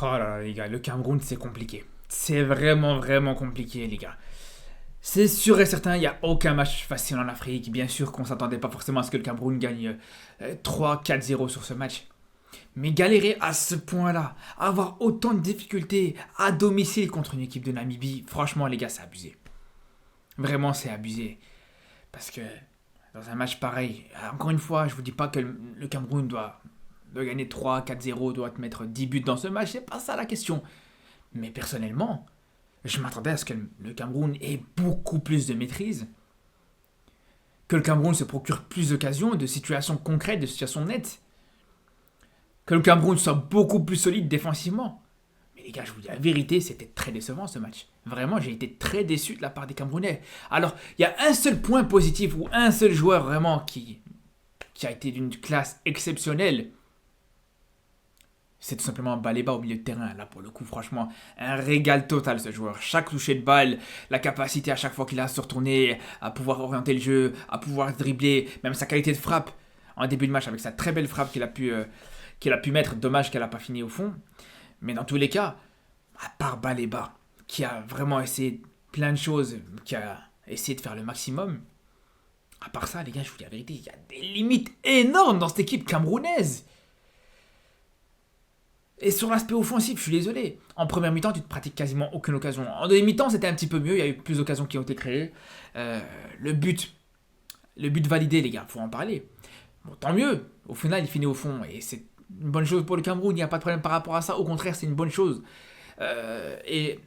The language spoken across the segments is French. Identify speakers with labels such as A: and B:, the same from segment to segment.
A: Oh là là, les gars, le Cameroun, c'est compliqué. C'est vraiment, vraiment compliqué, les gars. C'est sûr et certain, il n'y a aucun match facile en Afrique. Bien sûr qu'on ne s'attendait pas forcément à ce que le Cameroun gagne 3-4-0 sur ce match. Mais galérer à ce point-là, avoir autant de difficultés à domicile contre une équipe de Namibie, franchement, les gars, c'est abusé. Vraiment, c'est abusé. Parce que dans un match pareil, encore une fois, je vous dis pas que le Cameroun doit gagner 3-4-0, doit te mettre 10 buts dans ce match, c'est pas ça la question. Mais personnellement, je m'attendais à ce que le Cameroun ait beaucoup plus de maîtrise, que le Cameroun se procure plus d'occasions, de situations concrètes, de situations nettes, que le Cameroun soit beaucoup plus solide défensivement. Mais les gars, je vous dis la vérité, c'était très décevant ce match. Vraiment, j'ai été très déçu de la part des Camerounais. Alors, il y a un seul point positif ou un seul joueur vraiment qui a été d'une classe exceptionnelle. C'est tout simplement Baleba au milieu de terrain. Là, pour le coup, franchement, un régal total ce joueur. Chaque toucher de balle, la capacité à chaque fois qu'il a à se retourner, à pouvoir orienter le jeu, à pouvoir dribbler, même sa qualité de frappe en début de match avec sa très belle frappe qu'il a pu mettre. Dommage qu'elle n'a pas fini au fond. Mais dans tous les cas, à part Baleba, qui a vraiment essayé plein de choses, qui a essayé de faire le maximum, à part ça, les gars, je vous dis la vérité, il y a des limites énormes dans cette équipe camerounaise. Et sur l'aspect offensif, je suis désolé. En première mi-temps, tu te pratiques quasiment aucune occasion. En deuxième mi-temps, c'était un petit peu mieux. Il y a eu plus d'occasions qui ont été créées. Le but validé, les gars, faut en parler. Bon, tant mieux. Au final, il finit au fond. Et c'est une bonne chose pour le Cameroun. Il n'y a pas de problème par rapport à ça. Au contraire, c'est une bonne chose. Et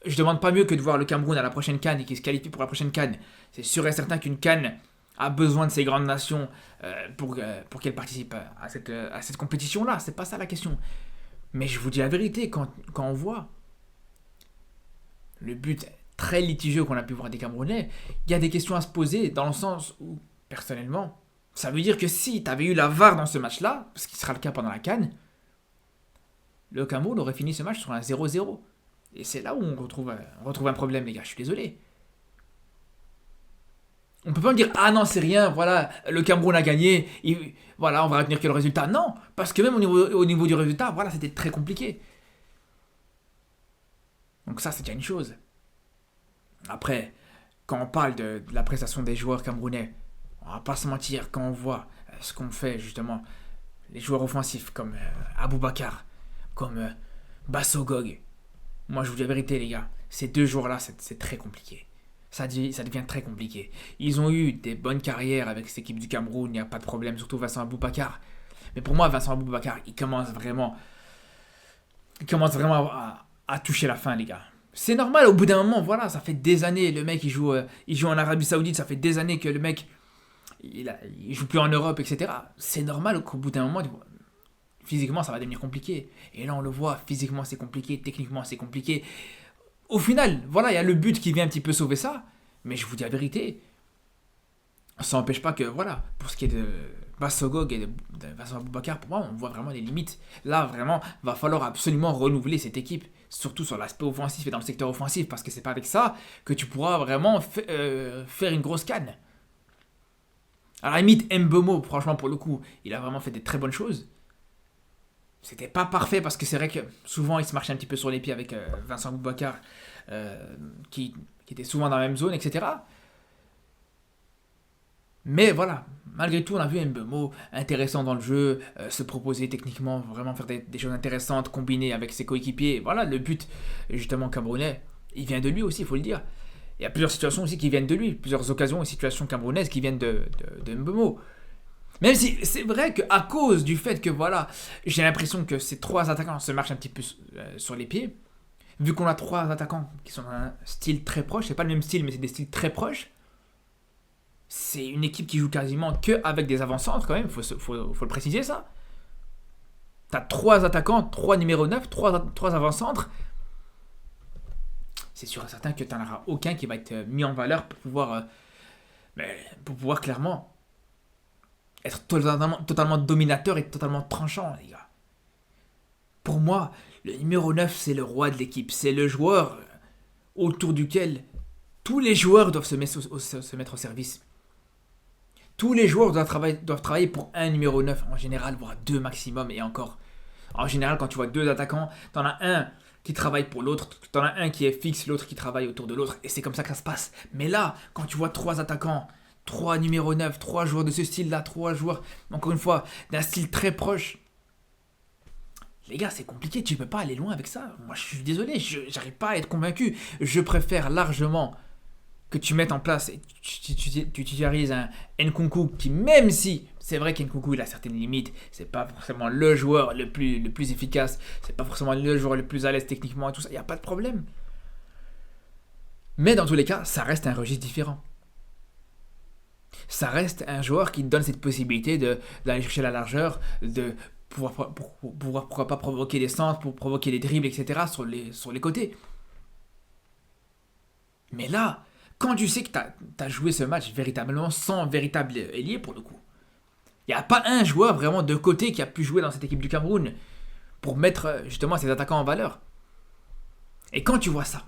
A: je demande pas mieux que de voir le Cameroun à la prochaine CAN et qu'il se qualifie pour la prochaine CAN. C'est sûr et certain qu'une CAN a besoin de ces grandes nations pour qu'elles participent à cette compétition-là. C'est pas ça la question. Mais je vous dis la vérité, quand on voit le but très litigieux qu'on a pu voir des Camerounais, il y a des questions à se poser dans le sens où, personnellement, ça veut dire que si tu avais eu la VAR dans ce match-là, ce qui sera le cas pendant la CAN, le Cameroun aurait fini ce match sur un 0-0. Et c'est là où on retrouve un problème, les gars. Je suis désolé. On peut pas me dire ah non c'est rien, voilà le Cameroun a gagné, voilà on va retenir que le résultat. Non, parce que même au niveau du résultat, voilà c'était très compliqué. Donc ça c'est déjà une chose. Après, quand on parle de la prestation des joueurs camerounais, on va pas se mentir quand on voit ce qu'on fait justement les joueurs offensifs comme Aboubakar, comme Bassogog. Moi je vous dis la vérité les gars, ces deux joueurs là c'est très compliqué. Ça devient très compliqué. Ils ont eu des bonnes carrières avec cette équipe du Cameroun, il n'y a pas de problème, surtout Vincent Aboubakar. Mais pour moi, Vincent Aboubakar, il commence vraiment à toucher la fin, les gars. C'est normal, au bout d'un moment, voilà, ça fait des années, le mec, il joue en Arabie Saoudite, ça fait des années que le mec, il joue plus en Europe, etc. C'est normal qu'au bout d'un moment, physiquement, ça va devenir compliqué. Et là, on le voit, physiquement, c'est compliqué, techniquement, c'est compliqué. Au final, voilà, il y a le but qui vient un petit peu sauver ça. Mais je vous dis la vérité, ça n'empêche pas que, voilà, pour ce qui est de Bassogog et de Vincent Aboubakar, pour moi, on voit vraiment les limites. Là, vraiment, va falloir absolument renouveler cette équipe, surtout sur l'aspect offensif et dans le secteur offensif, parce que c'est pas avec ça que tu pourras vraiment faire une grosse canne. À la limite, Mbeumo, franchement, pour le coup, il a vraiment fait des très bonnes choses. C'était pas parfait parce que c'est vrai que souvent il se marchait un petit peu sur les pieds avec Vincent Aboubakar qui était souvent dans la même zone, etc. Mais voilà, malgré tout, on a vu Mbeumo intéressant dans le jeu, se proposer techniquement, vraiment faire des choses intéressantes, combiner avec ses coéquipiers. Voilà, le but, justement, camerounais, il vient de lui aussi, il faut le dire. Il y a plusieurs situations aussi qui viennent de lui, plusieurs occasions et situations camerounaises qui viennent de Mbeumo. Même si c'est vrai qu'à cause du fait que voilà, j'ai l'impression que ces trois attaquants se marchent un petit peu sur les pieds, vu qu'on a trois attaquants qui sont d'un style très proche, c'est pas le même style mais c'est des styles très proches, c'est une équipe qui joue quasiment que avec des avant-centres quand même, faut le préciser ça. T'as trois attaquants, trois numéros 9, trois avant-centres. C'est sûr et certain que t'en auras aucun qui va être mis en valeur pour pouvoir clairement être totalement dominateur et totalement tranchant, les gars. Pour moi, le numéro 9, c'est le roi de l'équipe. C'est le joueur autour duquel tous les joueurs doivent se mettre au service. Tous les joueurs doivent travailler pour un numéro 9 en général, voire deux maximum, et encore. En général, quand tu vois deux attaquants, t'en as un qui travaille pour l'autre, t'en as un qui est fixe, l'autre qui travaille autour de l'autre, et c'est comme ça que ça se passe. Mais là, quand tu vois trois attaquants, trois numéro 9, trois joueurs de ce style-là, trois joueurs, encore une fois, d'un style très proche, les gars, c'est compliqué, tu peux pas aller loin avec ça. Moi, je suis désolé, j'arrive pas à être convaincu. Je préfère largement que tu mettes en place et tu utilises un Nkunku qui, même si c'est vrai qu'Nkunku il a certaines limites, c'est pas forcément le joueur le plus efficace, c'est pas forcément le joueur le plus à l'aise techniquement et tout ça, il n'y a pas de problème. Mais dans tous les cas, ça reste un registre différent. Ça reste un joueur qui te donne cette possibilité d'aller chercher la largeur, de pouvoir pourquoi pas provoquer des centres, pour provoquer des dribbles, etc. sur les côtés. Mais là, quand tu sais que tu as joué ce match véritablement sans véritable ailier pour le coup, il n'y a pas un joueur vraiment de côté qui a pu jouer dans cette équipe du Cameroun pour mettre justement ses attaquants en valeur. Et quand tu vois ça,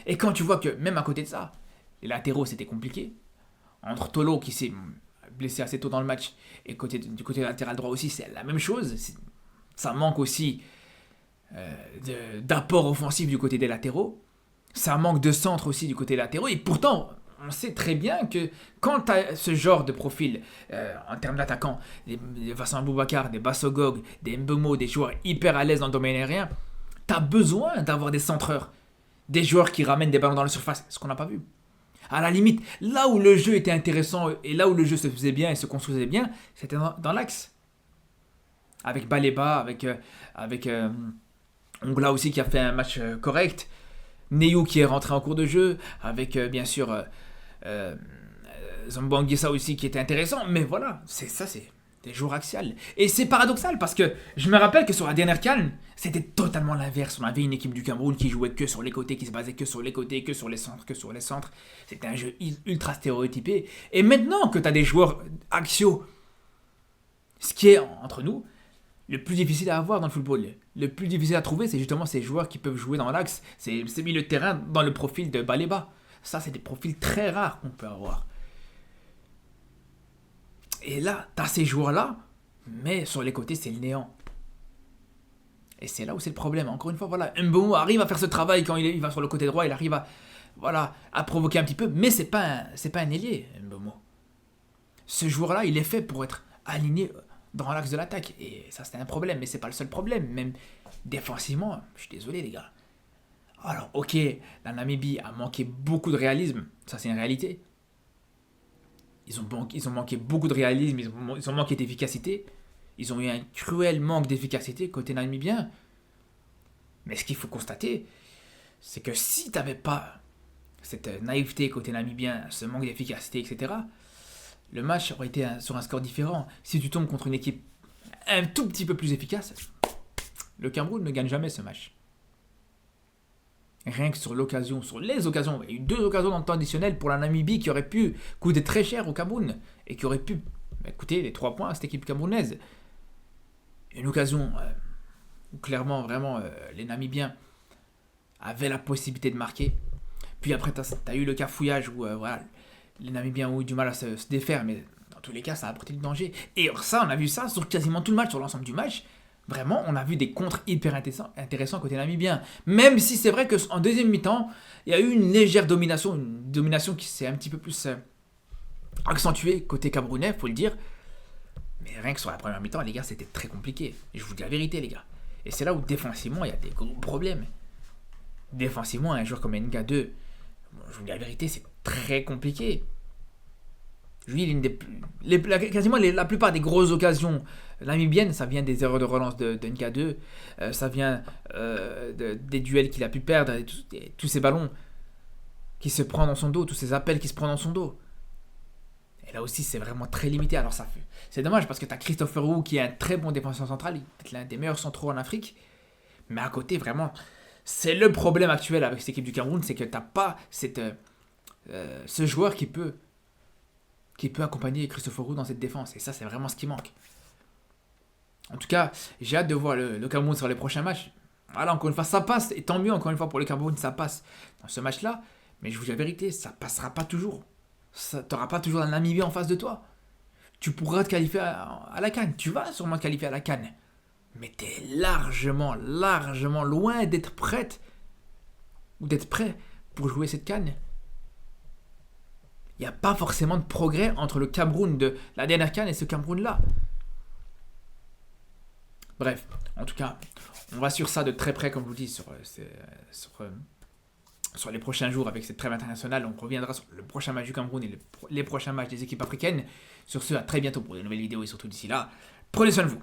A: et quand tu vois que même à côté de ça, les latéraux c'était compliqué, entre Tolo qui s'est blessé assez tôt dans le match et du côté latéral droit aussi c'est la même chose, ça manque aussi d'apport offensif du côté des latéraux. Ça manque de centre aussi du côté latéraux. Et pourtant, on sait très bien que quand tu as ce genre de profil en termes d'attaquants, des Vincent Aboubakar, des Bassogog, des Mbeumo, des joueurs hyper à l'aise dans le domaine aérien, tu as besoin d'avoir des centreurs, des joueurs qui ramènent des ballons dans la surface, ce qu'on n'a pas vu. À la limite, là où le jeu était intéressant et là où le jeu se faisait bien et se construisait bien, c'était dans l'axe. Avec Baleba, avec Ongla aussi qui a fait un match correct. Neyou qui est rentré en cours de jeu, avec bien sûr Zambo-Anguissa aussi qui était intéressant, mais voilà, c'est des joueurs axiales. Et c'est paradoxal parce que je me rappelle que sur la dernière CAN, c'était totalement l'inverse. On avait une équipe du Cameroun qui jouait que sur les côtés, qui se basait que sur les côtés, que sur les centres, que sur les centres. C'était un jeu ultra stéréotypé. Et maintenant que tu as des joueurs axiaux, ce qui est entre nous, le plus difficile à avoir dans le football, le plus difficile à trouver, c'est justement ces joueurs qui peuvent jouer dans l'axe, c'est mis le terrain dans le profil de Baleba. Ça, c'est des profils très rares qu'on peut avoir. Et là, tu as ces joueurs-là, mais sur les côtés, c'est le néant. Et c'est là où c'est le problème. Encore une fois, voilà, Mbeumo arrive à faire ce travail quand il va sur le côté droit, il arrive à provoquer un petit peu, mais c'est pas un ailier, Mbeumo. Ce joueur-là, il est fait pour être aligné dans l'axe de l'attaque. Et ça, c'était un problème, mais c'est pas le seul problème. Même défensivement, je suis désolé, les gars. Alors, ok, la Namibie a manqué beaucoup de réalisme. Ça, c'est une réalité. Ils ont manqué beaucoup de réalisme, ils ont manqué d'efficacité. Ils ont eu un cruel manque d'efficacité côté namibien. Mais ce qu'il faut constater, c'est que si tu n'avais pas cette naïveté côté namibien, ce manque d'efficacité, etc., le match aurait été sur un score différent. Si tu tombes contre une équipe un tout petit peu plus efficace, le Cameroun ne gagne jamais ce match. Rien que sur les occasions, il y a eu 2 occasions dans le temps additionnel pour la Namibie qui auraient pu coûter très cher au Cameroun et qui auraient pu coûter les 3 points à cette équipe camerounaise. Une occasion où clairement, vraiment, les Namibiens avaient la possibilité de marquer. Puis après, tu as eu le cafouillage où les Namibiens ont eu du mal à se défaire, mais dans tous les cas, ça a apporté du danger. Et ça, on a vu ça sur quasiment tout le match, sur l'ensemble du match. Vraiment, on a vu des contres hyper intéressants côté namibien. Même si c'est vrai qu'en deuxième mi-temps, il y a eu une légère domination, qui s'est un petit peu plus accentuée côté camerounais, faut le dire. Mais rien que sur la première mi-temps, les gars, c'était très compliqué. Et je vous dis la vérité, les gars. Et c'est là où défensivement, il y a des gros problèmes. Défensivement, un joueur comme NK2, je vous dis la vérité, c'est très compliqué. Lui, quasiment la plupart des grosses occasions namibiennes, ça vient des erreurs de relance de NK2, ça vient des duels qu'il a pu perdre, tous ces ballons qui se prend dans son dos, tous ces appels qui se prennent dans son dos. Et là aussi, c'est vraiment très limité. Alors c'est dommage parce que tu as Christopher Wu qui est un très bon défenseur central, peut-être l'un des meilleurs centraux en Afrique, mais à côté, vraiment, c'est le problème actuel avec cette équipe du Cameroun, c'est que tu n'as pas ce joueur qui peut accompagner Christopher Wu dans cette défense. Et ça, c'est vraiment ce qui manque. En tout cas, j'ai hâte de voir le Cameroun sur les prochains matchs. Voilà, encore une fois, ça passe. Et tant mieux, encore une fois, pour le Cameroun, ça passe dans ce match-là. Mais je vous dis la vérité, ça passera pas toujours. Tu n'auras pas toujours la Namibie en face de toi. Tu pourras te qualifier à la CAN. Tu vas sûrement te qualifier à la CAN. mais t'es largement, largement loin d'être prête ou d'être prêt pour jouer cette CAN. Il n'y a pas forcément de progrès entre le Cameroun de la dernière CAN et ce Cameroun-là. Bref, en tout cas, on va sur ça de très près, comme je vous dis, sur les prochains jours avec cette trêve internationale. On reviendra sur le prochain match du Cameroun et les prochains matchs des équipes africaines. Sur ce, à très bientôt pour de nouvelles vidéos et surtout d'ici là, prenez soin de vous.